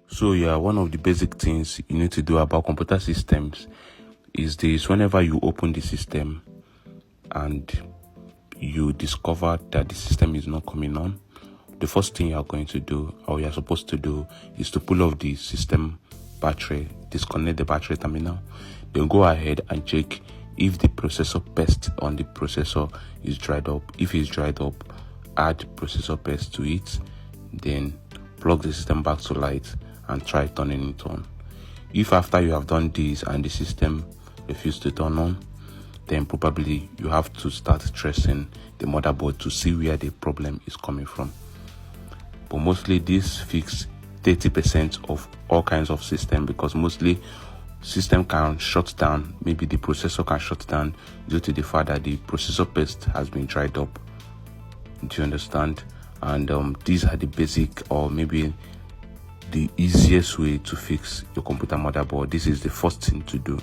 So yeah, one of the basic things you need to do about computer systems is this: whenever you open the system and you discover that the system is not coming on, the first thing you are going to do, or you are supposed to do, is to pull off the system battery, disconnect the battery terminal, then go ahead and check if the processor paste on the processor is dried up. If it's dried up, add processor paste to it, then plug the system back to light and try turning it on. If after you have done this and the system refuses to turn on, then probably you have to start tracing the motherboard to see where the problem is coming from. But mostly this fixes 30% of all kinds of system, because mostly system can shut down, maybe the processor can shut down due to the fact that the processor paste has been dried up. Do you understand? And these are the basic, or maybe the easiest way to fix your computer motherboard. This is the first thing to do.